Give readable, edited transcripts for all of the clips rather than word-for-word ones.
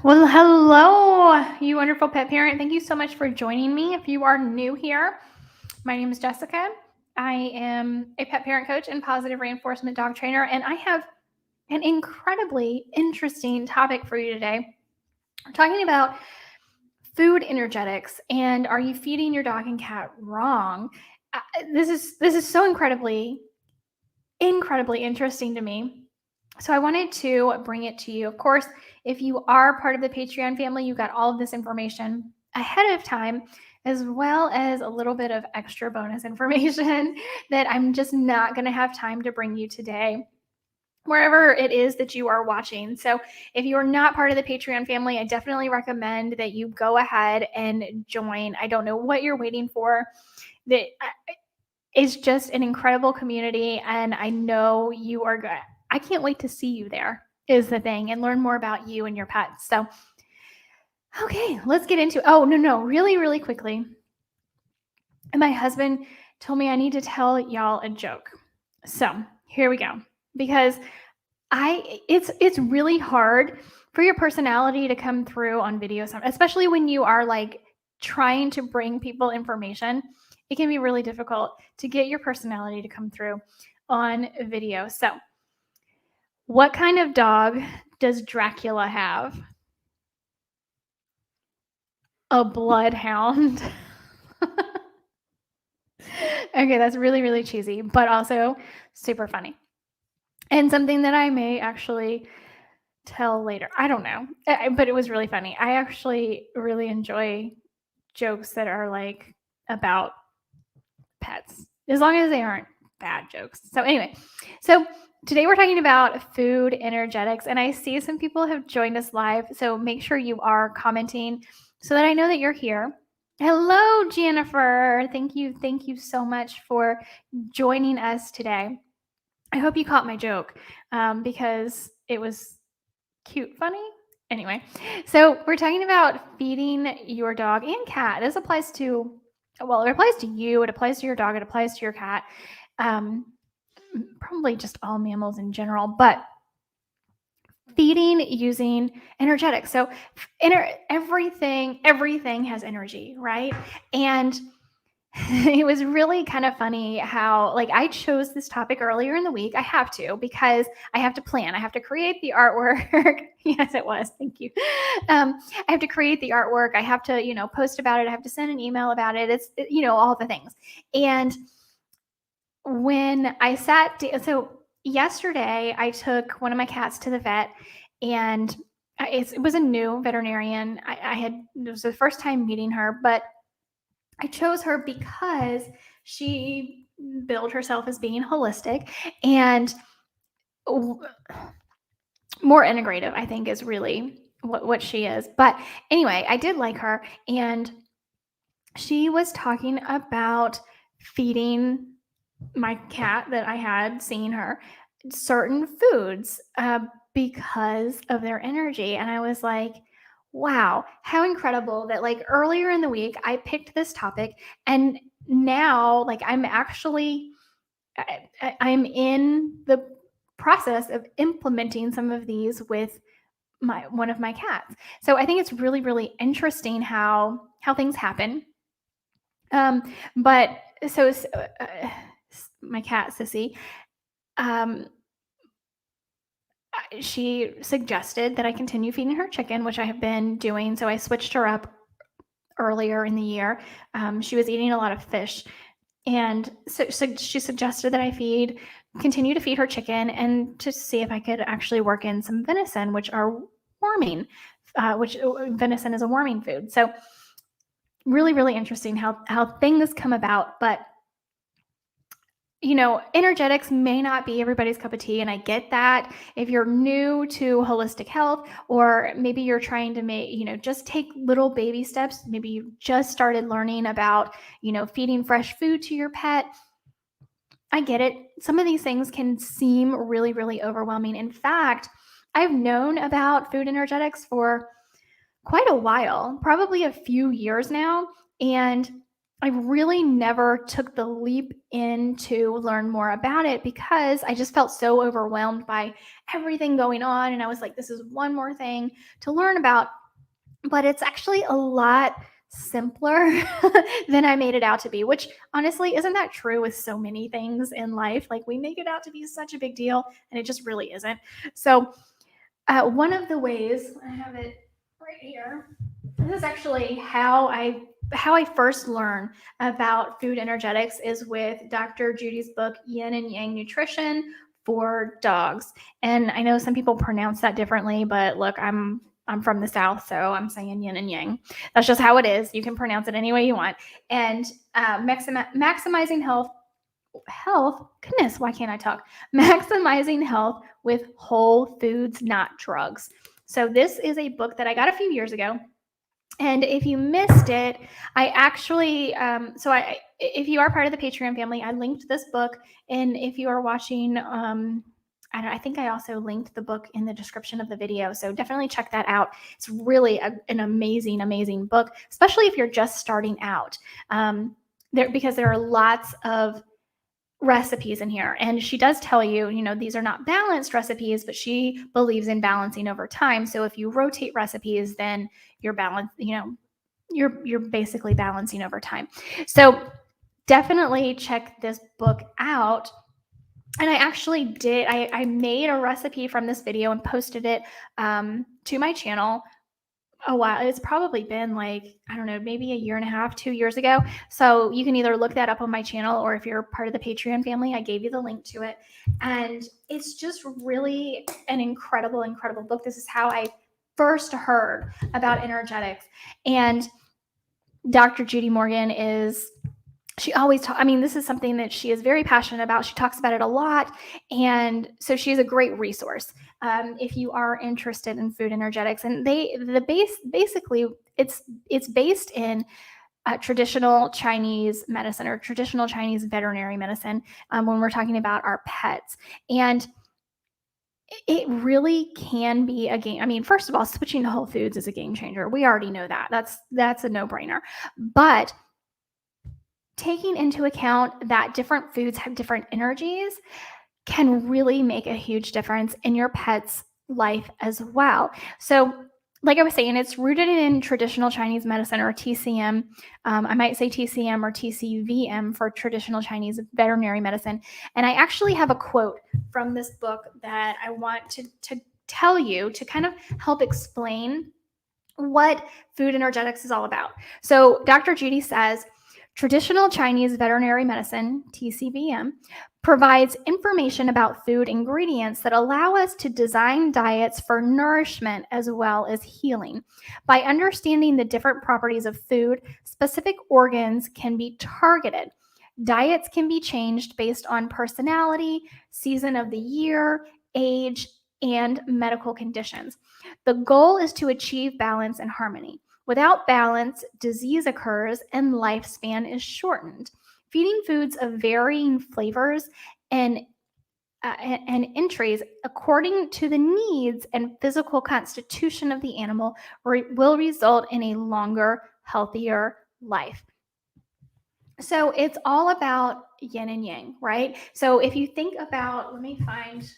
Well, hello, you wonderful pet parent. Thank you so much for joining me. If you are new here, my name is Jessica. I am a pet parent coach and positive reinforcement dog trainer, and I have an incredibly interesting topic for you today. We're talking about food energetics and are you feeding your dog and cat wrong? Uh, this is so incredibly interesting to me. So I wanted to bring it to you. Of course, if you are part of the Patreon family, you got all of this information ahead of time, as well as a little bit of extra bonus information that I'm just not going to have time to bring you today, wherever it is that you are watching. So if you are not part of the Patreon family, I definitely recommend that you go ahead and join. I don't know what you're waiting for. That it's just an incredible community, and I know you are good. I can't wait to see you there, is the thing, and learn more about you and your pets. So, okay, let's get into. Oh no, really quickly. And my husband told me I need to tell y'all a joke. So here we go. Because it's really hard for your personality to come through on video, especially when you are like trying to bring people information. It can be really difficult to get your personality to come through on video. So, what kind of dog does Dracula have? A bloodhound. Okay, that's really cheesy, but also super funny. And something that I may actually tell later. I don't know, but it was really funny. I actually really enjoy jokes that are like about pets, as long as they aren't bad jokes. So anyway, so today we're talking about food energetics, and I see some people have joined us live. So make sure you are commenting so that I know that you're here. Hello, Jennifer. Thank you so much for joining us today. I hope you caught my joke because it was cute, funny. Anyway, so we're talking about feeding your dog and cat. This applies to, well, it applies to you, it applies to your dog, it applies to your cat, um, probably just all mammals in general, but feeding using energetics. So everything has energy, right? And it was really kind of funny how like I chose this topic earlier in the week. I have to because I have to plan. I have to create the artwork. Yes, it was. Thank you. I have to create the artwork. I have to, post about it. I have to send an email about it. It's, all the things. And when I so yesterday I took one of my cats to the vet, and it was a new veterinarian. It was the first time meeting her, but I chose her because she billed herself as being holistic and more integrative, I think, is really what she is. But anyway, I did like her, and she was talking about feeding my cat that I had seen her certain foods because of their energy. And I was like, wow, how incredible that like earlier in the week I picked this topic, and now like I'm in the process of implementing some of these with my one of my cats. So I think it's really interesting how things happen. But so my cat Sissy, um, she suggested that I continue feeding her chicken, which I have been doing. So I switched her up earlier in the year. She was eating a lot of fish, and so she suggested that I continue to feed her chicken, and to see if I could actually work in some venison, which are warming. Which venison is a warming food. So really interesting how things come about, but energetics may not be everybody's cup of tea, and I get that. If you're new to holistic health, or maybe you're trying to just take little baby steps, maybe you just started learning about, feeding fresh food to your pet. I get it. Some of these things can seem really overwhelming. In fact, I've known about food energetics for quite a while, probably a few years now. And I really never took the leap in to learn more about it because I just felt so overwhelmed by everything going on. And I was like, this is one more thing to learn about. But it's actually a lot simpler than I made it out to be, which honestly, isn't that true with so many things in life? Like we make it out to be such a big deal, and it just really isn't. So, one of the ways I have it right here. This is actually how I first learned about food energetics is with Dr. Judy's book Yin and Yang Nutrition for Dogs. And I know some people pronounce that differently, but look, I'm from the South, so I'm saying yin and yang. That's just how it is. You can pronounce it any way you want. And maximizing health. Goodness, why can't I talk? Maximizing health with whole foods, not drugs. So this is a book that I got a few years ago. And if you missed it, I actually, if you are part of the Patreon family, I linked this book. And if you are watching, I think I also linked the book in the description of the video. So definitely check that out. It's really an amazing, amazing book, especially if you're just starting out. Because there are lots of recipes in here, and she does tell you, these are not balanced recipes, but she believes in balancing over time. So if you rotate recipes, then you're balanced, you're basically balancing over time. So definitely check this book out. And I actually did, I made a recipe from this video and posted it to my channel a while. It's probably been like, I don't know, maybe a year and a half, 2 years ago. So you can either look that up on my channel, or if you're part of the Patreon family, I gave you the link to it. And it's just really an incredible, incredible book. This is how I first heard about energetics. And Dr. Judy Morgan she always this is something that she is very passionate about. She talks about it a lot. And so she's a great resource if you are interested in food energetics. And basically it's based in traditional Chinese medicine, or traditional Chinese veterinary medicine, when we're talking about our pets. And it really can be a game. First of all, switching to whole foods is a game changer. We already know that. That's a no-brainer. But taking into account that different foods have different energies can really make a huge difference in your pet's life as well. So, like I was saying, it's rooted in traditional Chinese medicine, or TCM. I might say TCM or TCVM for traditional Chinese veterinary medicine. And I actually have a quote from this book that I want to tell you to kind of help explain what food energetics is all about. So, Dr. Judy says, traditional Chinese veterinary medicine, TCVM, provides information about food ingredients that allow us to design diets for nourishment as well as healing. By understanding the different properties of food, specific organs can be targeted. Diets can be changed based on personality, season of the year, age, and medical conditions. The goal is to achieve balance and harmony. Without balance, disease occurs and lifespan is shortened. Feeding foods of varying flavors and entries according to the needs and physical constitution of the animal will result in a longer, healthier life. So it's all about yin and yang, right? So if you think about, let me find,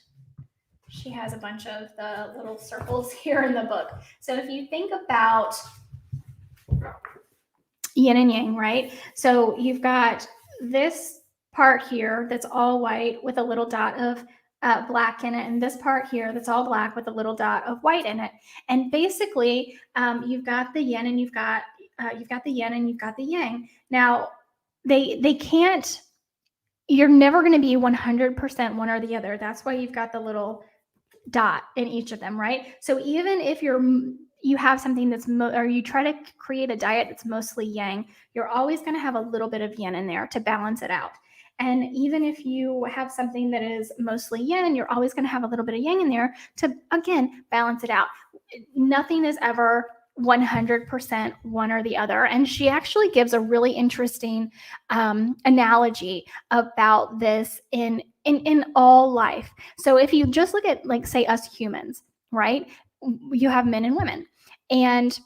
she has a bunch of the little circles here in the book. So if you think about yin and yang, right? So you've got this part here that's all white with a little dot of black in it, and this part here that's all black with a little dot of white in it. And basically, you've got the yin and you've got the yin and you've got the yang. Now, they can't. You're never going to be 100% one or the other. That's why you've got the little dot in each of them, right? So even if you have something that's or you try to create a diet that's mostly yang, you're always going to have a little bit of yin in there to balance it out. And even if you have something that is mostly yin, you're always going to have a little bit of yang in there to, again, balance it out. Nothing is ever 100% one or the other. And she actually gives a really interesting analogy about this in all life. So if you just look at, like, say, us humans, right? You have men and women. And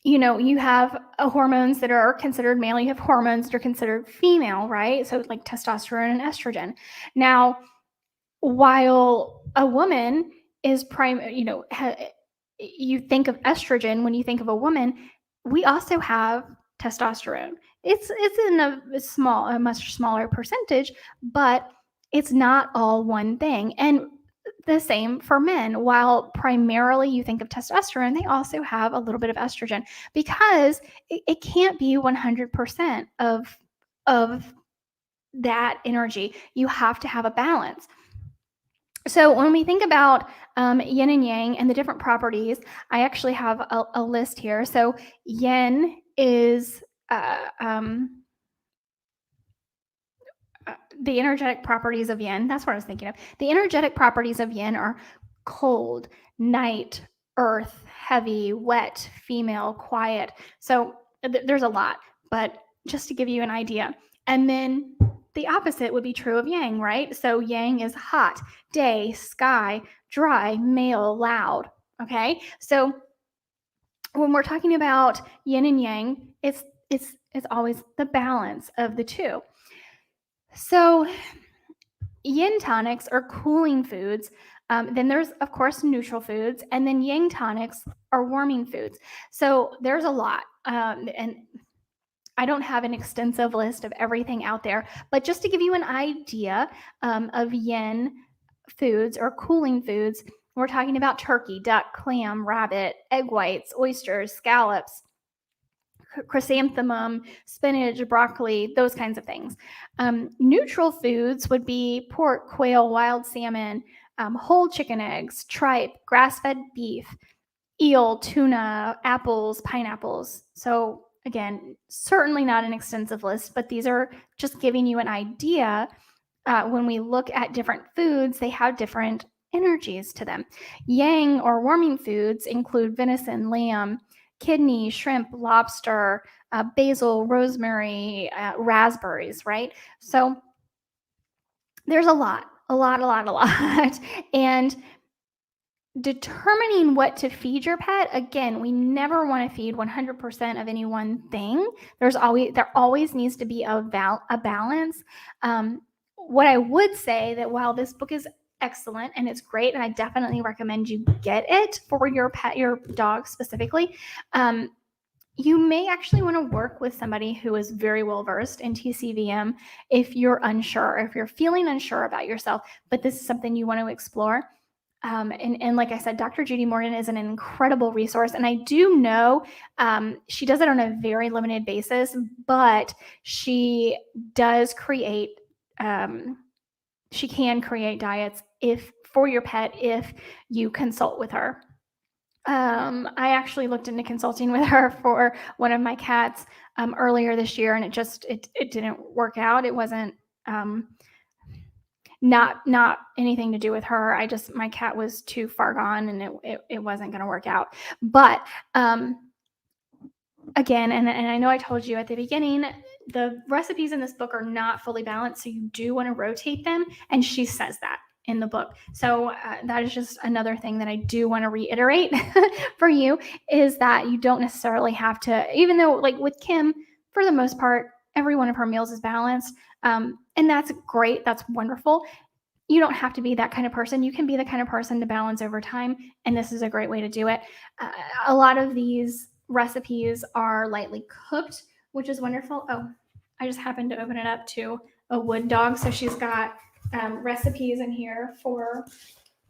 you have hormones that are considered male, you have hormones that are considered female, right? So like testosterone and estrogen. Now, while a woman is you think of estrogen when you think of a woman, we also have testosterone. It's in a much smaller percentage, but it's not all one thing. And the same for men. While primarily you think of testosterone, they also have a little bit of estrogen, because it can't be 100% of that energy. You have to have a balance. So when we think about yin and yang and the different properties, I actually have a list here. So yin is the energetic properties of yin. That's what I was thinking of. The energetic properties of yin are cold, night, earth, heavy, wet, female, quiet. So there's a lot, but just to give you an idea. And then the opposite would be true of yang, right? So yang is hot, day, sky, dry, male, loud. Okay. So when we're talking about yin and yang, it's always the balance of the two. So yin tonics are cooling foods. Then there's, of course, neutral foods, and then yang tonics are warming foods. So there's a lot, and I don't have an extensive list of everything out there, but just to give you an idea of yin foods or cooling foods, we're talking about turkey, duck, clam, rabbit, egg whites, oysters, scallops, chrysanthemum, spinach, broccoli, those kinds of things. Neutral foods would be pork, quail, wild salmon, whole chicken eggs, tripe, grass-fed beef, eel, tuna, apples, pineapples. So again, certainly not an extensive list, but these are just giving you an idea. When we look at different foods, they have different energies to them. Yang or warming foods include venison, lamb, kidney, shrimp, lobster, basil, rosemary, raspberries, right? So there's a lot. And determining what to feed your pet, again, we never want to feed 100% of any one thing. There always needs to be a balance. What I would say, that while this book is excellent and it's great, and I definitely recommend you get it for your pet, your dog specifically, you may actually want to work with somebody who is very well versed in TCVM if you're unsure, if you're feeling unsure about yourself, but this is something you want to explore. And like I said, Dr. Judy Morgan is an incredible resource. And I do know she does it on a very limited basis, but she does create, she can create diets for your pet if you consult with her. I actually looked into consulting with her for one of my cats earlier this year, and it didn't work out. It wasn't not anything to do with her. My cat was too far gone, and it wasn't going to work out. But again, and I know I told you at the beginning, the recipes in this book are not fully balanced, so you do want to rotate them, and she says that in the book. So that is just another thing that I do want to reiterate for you, is that you don't necessarily have to, even though like with Kim, for the most part, every one of her meals is balanced. And that's great. That's wonderful. You don't have to be that kind of person. You can be the kind of person to balance over time. And this is a great way to do it. A lot of these recipes are lightly cooked, which is wonderful. Oh, I just happened to open it up to a wood dog. So she's got recipes in here for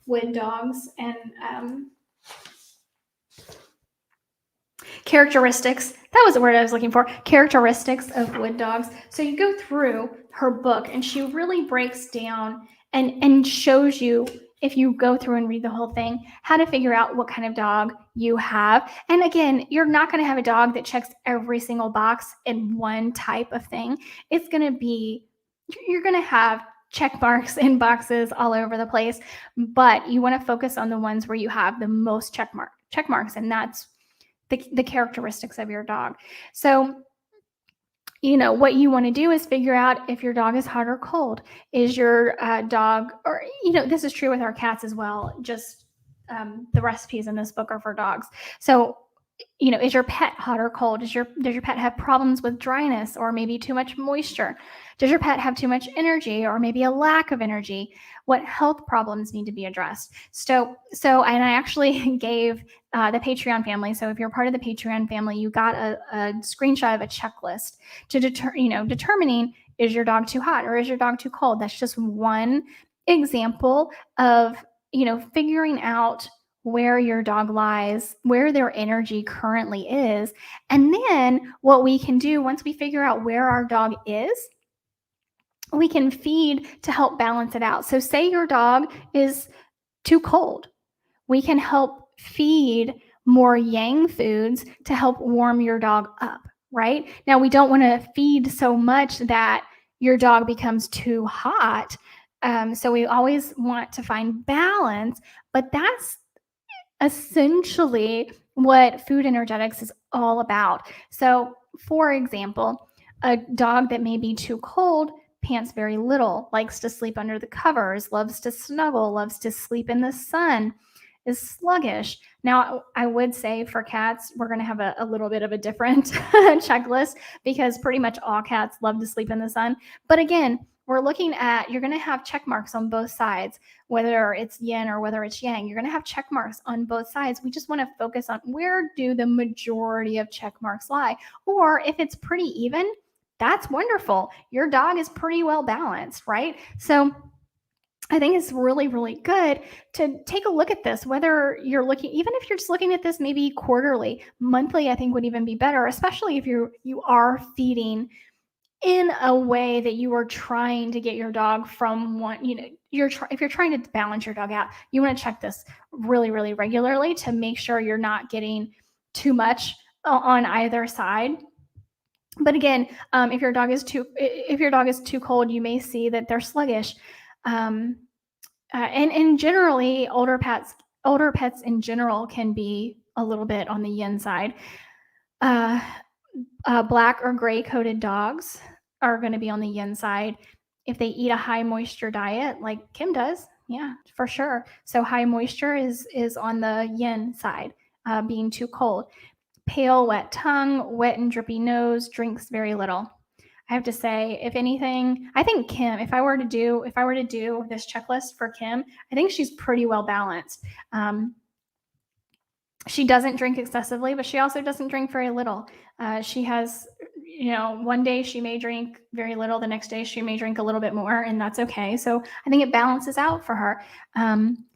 wood dogs and characteristics. That was the word I was looking for. Characteristics of wood dogs. So you go through her book, and she really breaks down and shows you, if you go through and read the whole thing, how to figure out what kind of dog you have. And again, you're not going to have a dog that checks every single box in one type of thing. It's going to be, you're going to have check marks in boxes all over the place, but you want to focus on the ones where you have the most check marks, and that's the characteristics of your dog. So what you want to do is figure out if your dog is hot or cold. Is your dog, or this is true with our cats as well, just the recipes in this book are for dogs. So Is your pet hot or cold? Does your pet have problems with dryness or maybe too much moisture? Does your pet have too much energy or maybe a lack of energy? What health problems need to be addressed? And I actually gave the Patreon family. So if you're part of the Patreon family, you got a screenshot of a checklist to determining, is your dog too hot or is your dog too cold? That's just one example of figuring out where your dog lies, where their energy currently is. And then what we can do once we figure out where our dog is, we can feed to help balance it out. So, say your dog is too cold, we can help feed more yang foods to help warm your dog up, right? Now, we don't want to feed so much that your dog becomes too hot. So, we always want to find balance, but that's essentially what food energetics is all about. So, for example, a dog that may be too cold pants very little, likes to sleep under the covers, loves to snuggle, loves to sleep in the sun, is sluggish. Now, I would say for cats, we're going to have a little bit of a different checklist because pretty much all cats love to sleep in the sun. But again, we're looking at, you're going to have check marks on both sides, whether it's yin or whether it's yang. You're going to have check marks on both sides. We just want to focus on where do the majority of check marks lie. Or if it's pretty even, that's wonderful. Your dog is pretty well balanced, right? So I think it's really, really good to take a look at this, whether you're looking, even if you're just looking at this maybe quarterly, monthly, I think would even be better, especially if you are feeding in a way that you are trying to get your dog from one, if you're trying to balance your dog out, you want to check this really, really regularly to make sure you're not getting too much on either side. But again, if your dog is too cold, you may see that they're sluggish. And generally, older pets in general can be a little bit on the yin side. Black or gray coated dogs are going to be on the yin side. If they eat a high moisture diet, like Kim does, yeah, for sure. So high moisture is on the yin side, being too cold. Pale, wet tongue, wet and drippy nose, drinks very little. I have to say, if anything, I think Kim, if I were to do this checklist for Kim, I think she's pretty well balanced. She doesn't drink excessively, but she also doesn't drink very little. She has, one day she may drink very little, the next day she may drink a little bit more, and that's okay. So I think it balances out for her.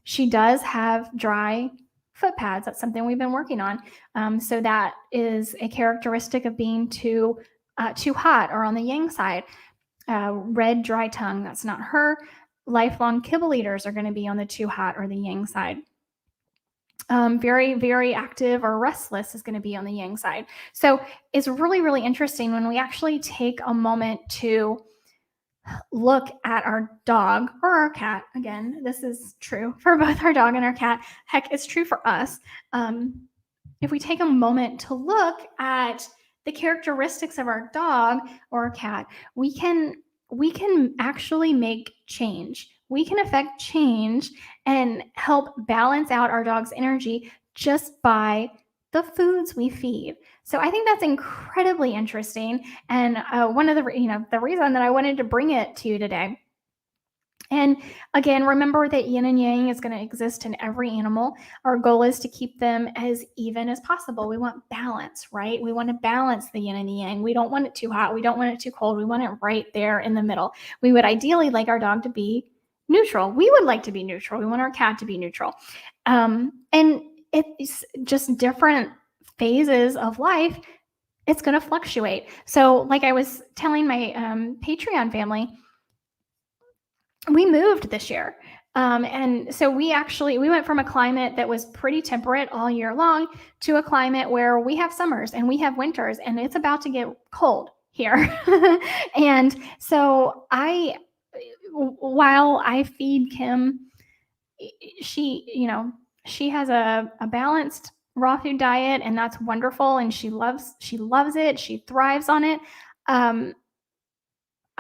She does have dry foot pads. That's something we've been working on. So that is a characteristic of being too hot or on the yang side. Red, dry tongue, that's not her. Lifelong kibble eaters are going to be on the too hot or the yang side. Very, very active or restless is going to be on the yang side. So it's really, really interesting when we actually take a moment to look at our dog or our cat. Again, this is true for both our dog and our cat. Heck, it's true for us. If we take a moment to look at the characteristics of our dog or our cat, we can actually make change. We can affect change and help balance out our dog's energy just by the foods we feed. So I think that's incredibly interesting, and one of the reason that I wanted to bring it to you today. And again, remember that yin and yang is going to exist in every animal. Our goal is to keep them as even as possible. We want balance, right? We want to balance the yin and the yang. We don't want it too hot. We don't want it too cold. We want it right there in the middle. We would ideally like our dog to be neutral. We would like to be neutral. We want our cat to be neutral. And it's just different phases of life. It's going to fluctuate. So like I was telling my Patreon family, we moved this year. And so we went from a climate that was pretty temperate all year long to a climate where we have summers and we have winters, and it's about to get cold here. And so while I feed Kim, she has a balanced raw food diet, and that's wonderful. And she loves it. She thrives on it.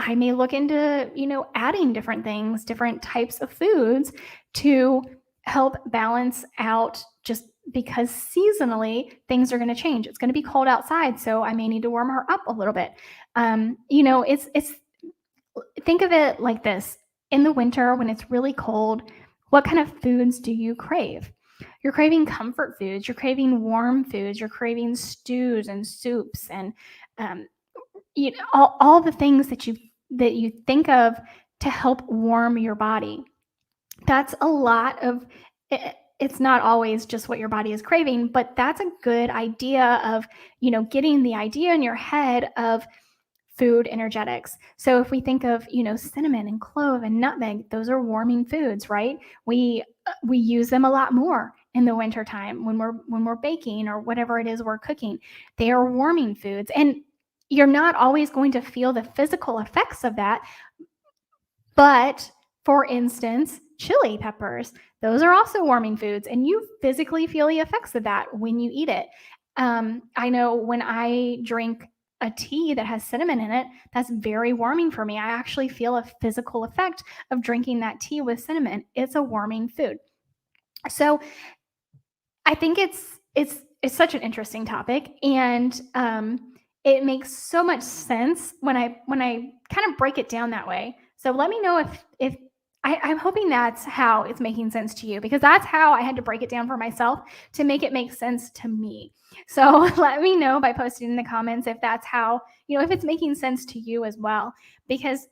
I may look into, adding different things, different types of foods to help balance out just because seasonally things are going to change. It's going to be cold outside, so I may need to warm her up a little bit. It's think of it like this. In the winter, when it's really cold, what kind of foods do you crave? You're craving comfort foods, you're craving warm foods, you're craving stews and soups and um, all the things that you think of to help warm your body. That's a lot of it's not always just what your body is craving, but that's a good idea of, getting the idea in your head of food energetics. So if we think of, cinnamon and clove and nutmeg, those are warming foods, right? We use them a lot more in the wintertime when we're baking or whatever it is we're cooking. They are warming foods. And you're not always going to feel the physical effects of that. But for instance, chili peppers, those are also warming foods, and you physically feel the effects of that when you eat it. I know when I drink a tea that has cinnamon in it, that's very warming for me. I actually feel a physical effect of drinking that tea with cinnamon. It's a warming food. So I think it's such an interesting topic, and it makes so much sense when I kind of break it down that way. So let me know if I'm hoping that's how it's making sense to you, because that's how I had to break it down for myself to make it make sense to me. So let me know by posting in the comments if that's how, if it's making sense to you as well. Because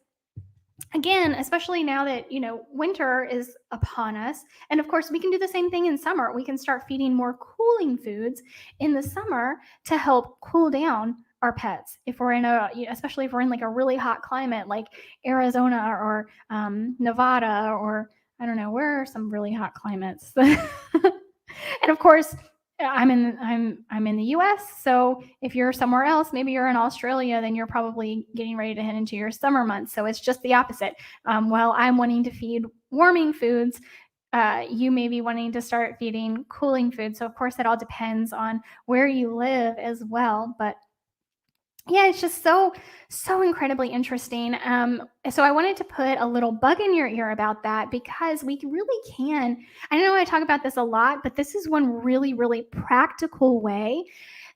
again, especially now that, winter is upon us, and of course we can do the same thing in summer. We can start feeding more cooling foods in the summer to help cool down our pets, if we're especially if we're in like a really hot climate like Arizona or Nevada, or I don't know, where are some really hot climates. And of course, I'm in the US, so if you're somewhere else, maybe you're in Australia, then you're probably getting ready to head into your summer months. So it's just the opposite. While I'm wanting to feed warming foods, you may be wanting to start feeding cooling foods. So of course, it all depends on where you live as well. But yeah, it's just so incredibly interesting. So I wanted to put a little bug in your ear about that, because we really can. I know I talk about this a lot, but this is one really, really practical way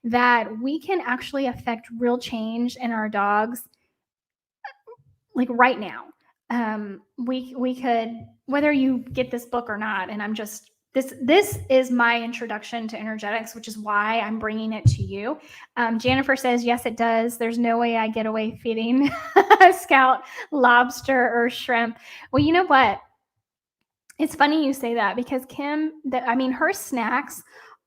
that we can actually affect real change in our dogs, like right now. We could, whether you get this book or not, and I'm just this is my introduction to energetics, which is why I'm bringing it to you. Jennifer says yes, it does. There's no way I get away feeding Scout lobster or shrimp. Well, you know what? It's funny you say that, because Kim, her snacks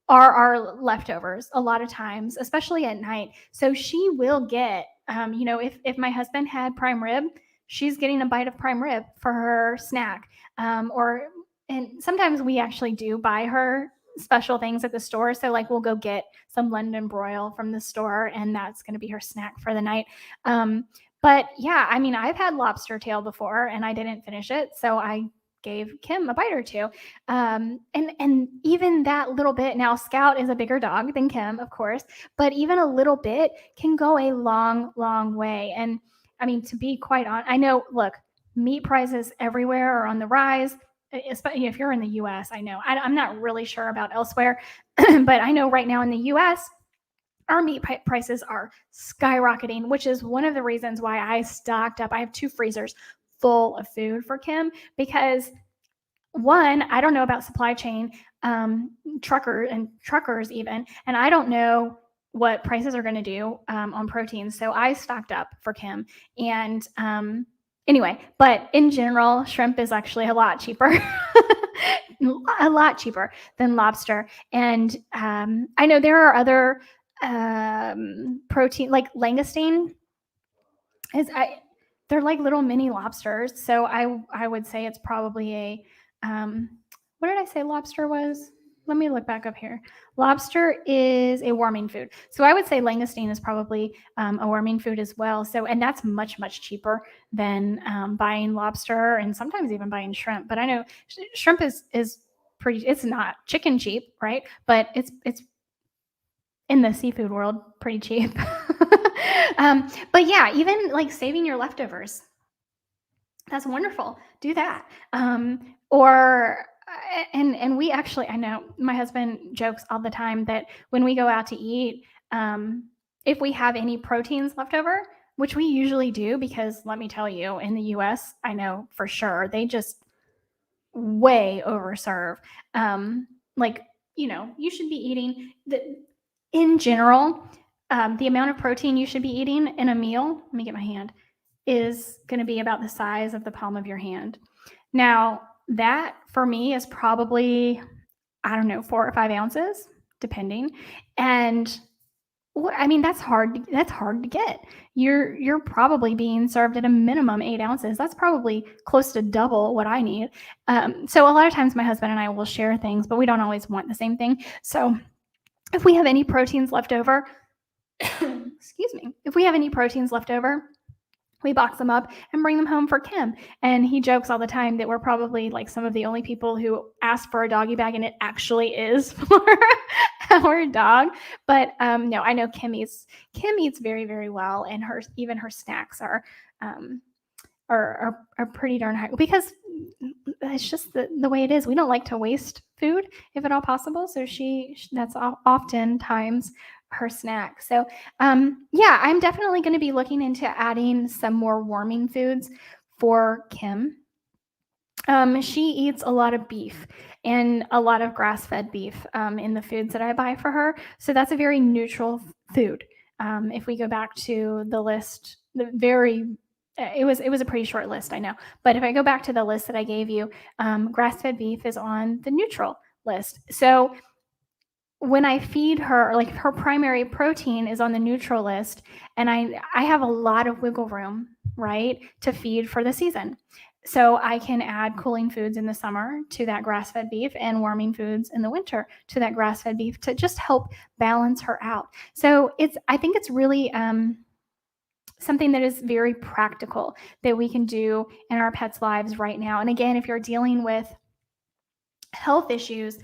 are our leftovers a lot of times, especially at night. So she will get, if my husband had prime rib, she's getting a bite of prime rib for her snack. And sometimes we actually do buy her special things at the store. So like we'll go get some London broil from the store, and that's going to be her snack for the night. But yeah, I've had lobster tail before and I didn't finish it, so I gave Kim a bite or two. And even that little bit, now Scout is a bigger dog than Kim, of course, but even a little bit can go a long, long way. And to be quite honest, I know, look, meat prices everywhere are on the rise, especially if you're in the US. I know. I'm not really sure about elsewhere, but I know right now in the US, our meat prices are skyrocketing, which is one of the reasons why I stocked up. I have 2 freezers full of food for Kim, because one, I don't know about supply chain, truckers even, and I don't know what prices are going to do on protein. So I stocked up for Kim, and anyway, but in general, shrimp is actually a lot cheaper, a lot cheaper than lobster. And I know there are other protein, like langoustine is they're like little mini lobsters. So I would say it's probably a what did I say lobster was? Let me look back up here. Lobster is a warming food. So I would say langoustine is probably a warming food as well. So, and that's much, much cheaper than buying lobster, and sometimes even buying shrimp. But I know shrimp is pretty, it's not chicken cheap, right? But it's in the seafood world pretty cheap. But yeah, even like saving your leftovers, that's wonderful. Do that. Or And we actually, I know my husband jokes all the time that when we go out to eat, if we have any proteins left over, which we usually do, because let me tell you, in the US, I know for sure they just way overserve. Um, like, you should be eating in general, the amount of protein you should be eating in a meal. Let me get my hand, is going to be about the size of the palm of your hand. Now, that for me is probably, I don't know, 4 or 5 ounces, depending. And I mean, that's hard. That's hard to get. You're probably being served at a minimum 8 ounces. That's probably close to double what I need. So a lot of times, my husband and I will share things, but we don't always want the same thing. So if we have any proteins left over, excuse me, if we have any proteins left over, we box them up and bring them home for Kim. And he jokes all the time that we're probably like some of the only people who ask for a doggy bag, and it actually is for our dog. But no, I know Kim eats very, very well, and even her snacks um, are pretty darn high, because it's just the way it is. We don't like to waste food if at all possible. So that's oftentimes her snack. So yeah, I'm definitely going to be looking into adding some more warming foods for Kim. She eats a lot of beef and a lot of grass-fed beef in the foods that I buy for her. So that's a very neutral food. If we go back to the list, it was a pretty short list, I know. But if I go back to the list that I gave you, grass-fed beef is on the neutral list. So when I feed her, like, her primary protein is on the neutral list, and I have a lot of wiggle room, right, to feed for the season. So I can add cooling foods in the summer to that grass-fed beef, and warming foods in the winter to that grass-fed beef, to just help balance her out. So I think it's really something that is very practical that we can do in our pets' lives right now. And again, if you're dealing with health issues,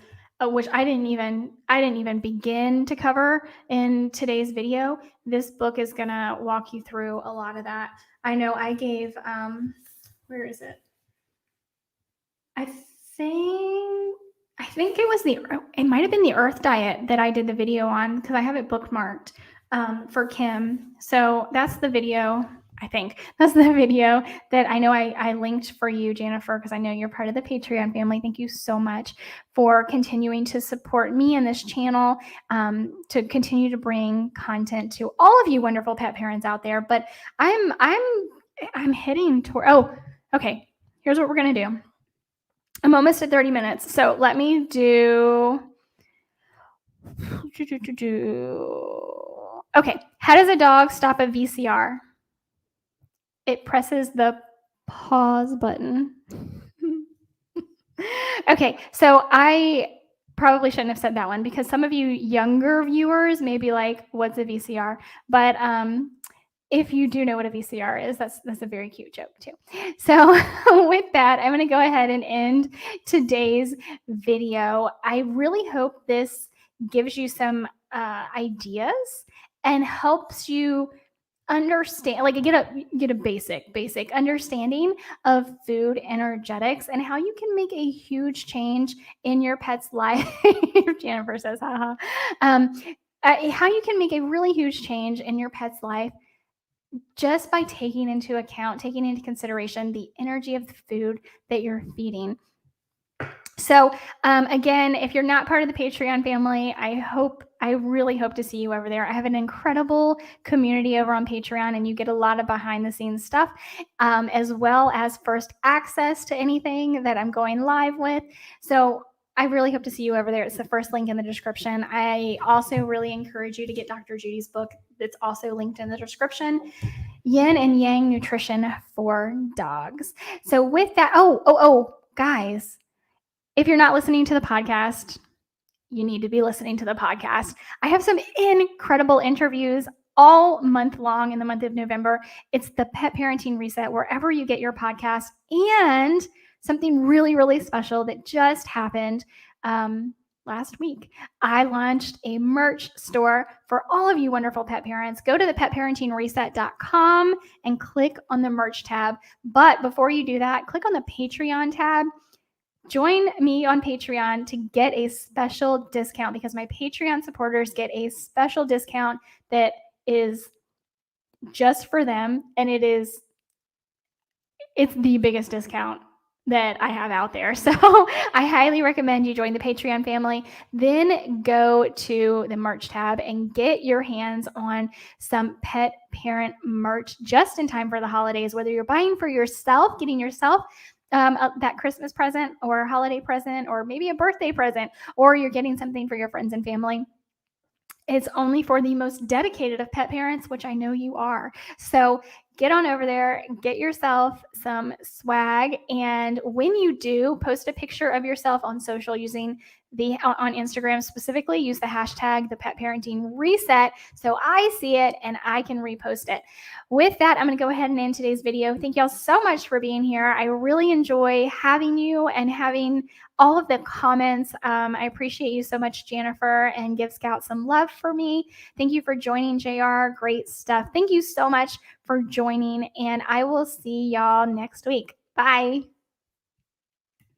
which I didn't even begin to cover in today's video, this book is gonna walk you through a lot of that. I know I gave where is it? I think it might have been the Earth Diet that I did the video on, because I have it bookmarked for Kim. So that's the video. I think that's the video that I know I linked for you, Jennifer, because I know you're part of the Patreon family. Thank you so much for continuing to support me and this channel, to continue to bring content to all of you wonderful pet parents out there. But I'm heading toward. Oh, okay. Here's what we're gonna do. I'm almost at 30 minutes, so let me do. Okay, how does a dog stop a VCR? It presses the pause button. Okay, so I probably shouldn't have said that one, because some of you younger viewers may be like, what's a VCR? But if you do know what a VCR is, that's a very cute joke too. So with that, I'm going to go ahead and end today's video. I really hope this gives you some ideas and helps you understand, like, get a basic understanding of food energetics and how you can make a huge change in your pet's life. Jennifer says, haha. How you can make a really huge change in your pet's life just by taking into consideration the energy of the food that you're feeding. So again, if you're not part of the Patreon family, I really hope to see you over there. I have an incredible community over on Patreon, and you get a lot of behind the scenes stuff, as well as first access to anything that I'm going live with. So I really hope to see you over there. It's the first link in the description. I also really encourage you to get Dr. Judy's book. That's also linked in the description. Yin and Yang Nutrition for Dogs. So with that, guys, if you're not listening to the podcast, you need to be listening to the podcast. I have some incredible interviews all month long in the month of November. It's the Pet Parenting Reset, wherever you get your podcast, and something really, really special that just happened last week. I launched a merch store for all of you wonderful pet parents. Go to the petparentingreset.com and click on the merch tab. But before you do that, click on the Patreon tab. join me on Patreon to get a special discount, because my Patreon supporters get a special discount that is just for them, and it's the biggest discount that I have out there. So I highly recommend you join the Patreon family. Then go to the merch tab and get your hands on some pet parent merch just in time for the holidays, whether you're buying for yourself, getting yourself that Christmas present or holiday present, or maybe a birthday present, or you're getting something for your friends and family. It's only for the most dedicated of pet parents, which I know you are. So get on over there, get yourself some swag. And when you do, post a picture of yourself on social using on Instagram specifically, use the hashtag the pet parenting reset so I see it and I can repost it. With that, I'm going to go ahead and end today's video. Thank y'all so much for being here. I really enjoy having you and having all of the comments. I appreciate you so much, Jennifer, and give Scout some love for me. Thank you for joining, JR. Great stuff. Thank you so much for joining, and I will see y'all next week. Bye.